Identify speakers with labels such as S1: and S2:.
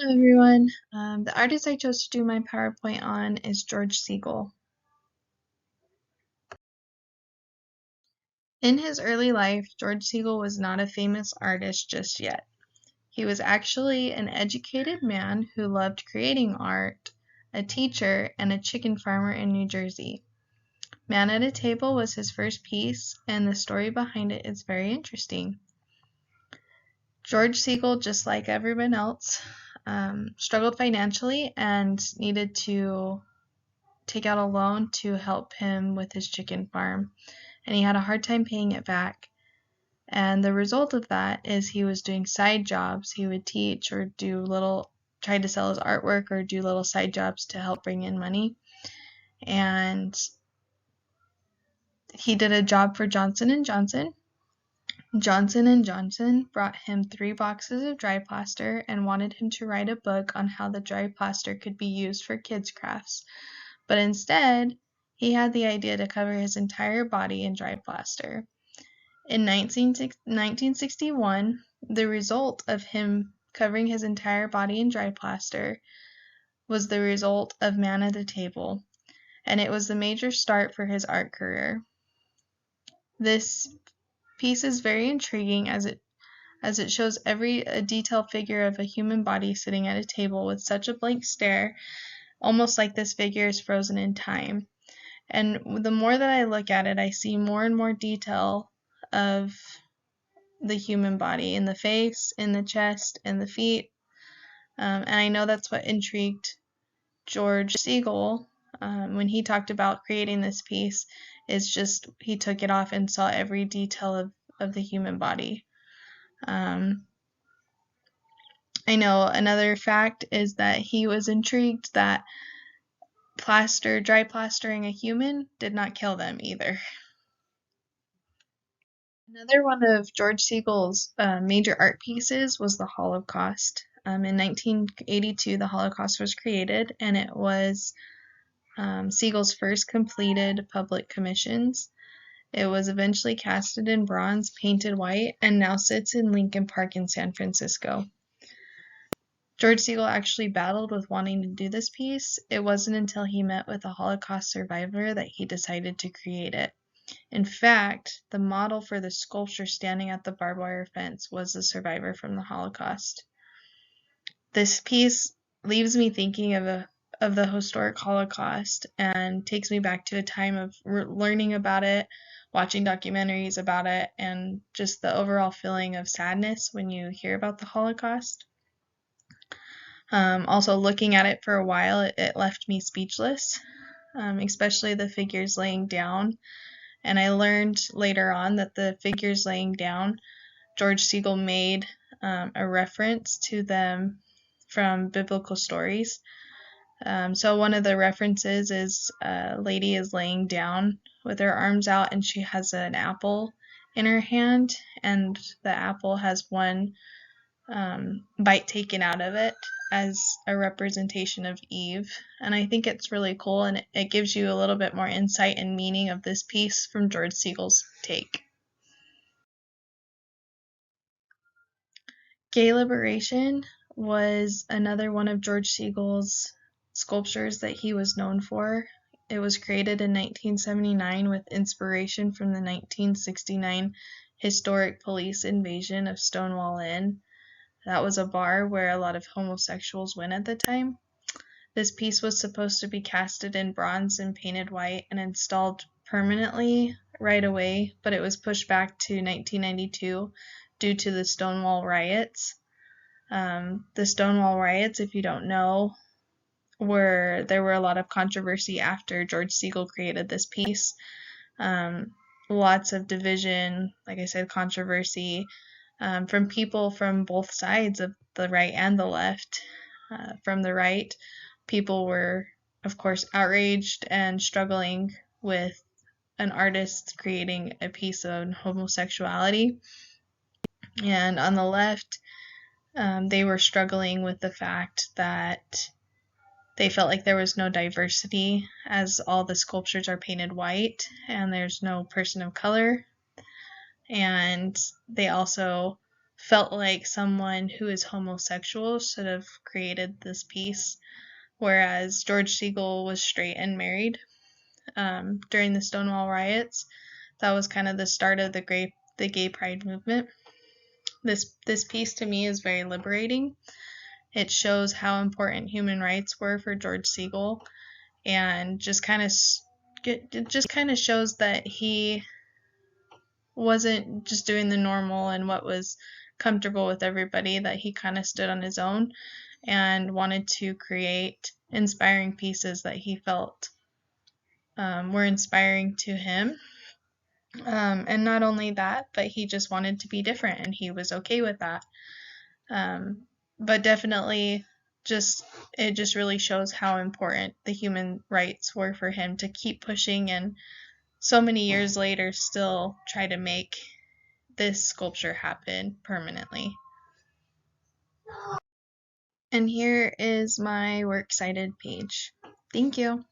S1: Hello everyone. The artist I chose to do my PowerPoint on is George Segal. In his early life, George Segal was not a famous artist just yet. He was actually an educated man who loved creating art, a teacher, and a chicken farmer in New Jersey. Man at a Table was his first piece, and the story behind it is very interesting. George Segal, just like everyone else, struggled financially and needed to take out a loan to help him with his chicken farm, and he had a hard time paying it back. And the result of that is he was doing side jobs. He would teach or try to sell his artwork or do little side jobs to help bring in money. And he did a job for Johnson & Johnson. Johnson & Johnson brought him 3 boxes of dry plaster and wanted him to write a book on how the dry plaster could be used for kids' crafts. But instead, he had the idea to cover his entire body in dry plaster. In 1961, the result of him covering his entire body in dry plaster was the result of Man at a Table, and it was the major start for his art career. This piece is very intriguing as it shows a detailed figure of a human body sitting at a table with such a blank stare, almost like this figure is frozen in time. And the more that I look at it, I see more and more detail of the human body in the face, in the chest, in the feet. And I know that's what intrigued George Segal when he talked about creating this piece, is just he took it off and saw every detail of the human body. I know another fact is that he was intrigued that dry plastering a human did not kill them either. Another one of George Segal's major art pieces was the Holocaust. In 1982, the Holocaust was created, and it was Segal's first completed public commissions. It was eventually casted in bronze, painted white, and now sits in Lincoln Park in San Francisco. George Segal actually battled with wanting to do this piece. It wasn't until he met with a Holocaust survivor that he decided to create it. In fact, the model for the sculpture standing at the barbed wire fence was a survivor from the Holocaust. This piece leaves me thinking of the historic Holocaust and takes me back to a time of learning about it, watching documentaries about it, and just the overall feeling of sadness when you hear about the Holocaust. Also, looking at it for a while, it left me speechless, especially the figures laying down. And I learned later on that the figures laying down, George Segal made a reference to them from biblical stories. So one of the references is a lady is laying down with her arms out, and she has an apple in her hand, and the apple has one bite taken out of it as a representation of Eve. And I think it's really cool, and it gives you a little bit more insight and meaning of this piece from George Segal's take. Gay Liberation was another one of George Segal's sculptures that he was known for. It was created in 1979 with inspiration from the 1969 historic police invasion of Stonewall Inn. That was a bar where a lot of homosexuals went at the time. This piece was supposed to be casted in bronze and painted white and installed permanently right away, but it was pushed back to 1992 due to the Stonewall riots. The Stonewall riots, if you don't know, there were a lot of controversy after George Segal created this piece. Lots of division, like I said, controversy from people from both sides of the right and the left. From the right, people were, of course, outraged and struggling with an artist creating a piece on homosexuality. And on the left, they were struggling with the fact that they felt like there was no diversity, as all the sculptures are painted white and there's no person of color. And they also felt like someone who is homosexual should have created this piece, whereas George Segal was straight and married during the Stonewall riots. That was kind of the start of the gay pride movement. This piece to me is very liberating. It shows how important human rights were for George Segal, and it just kind of shows that he wasn't just doing the normal and what was comfortable with everybody, that he kind of stood on his own and wanted to create inspiring pieces that he felt were inspiring to him. And not only that, but he just wanted to be different, and he was okay with that. But definitely, it just really shows how important the human rights were for him to keep pushing, and so many years later still try to make this sculpture happen permanently. And here is my works cited page. Thank you.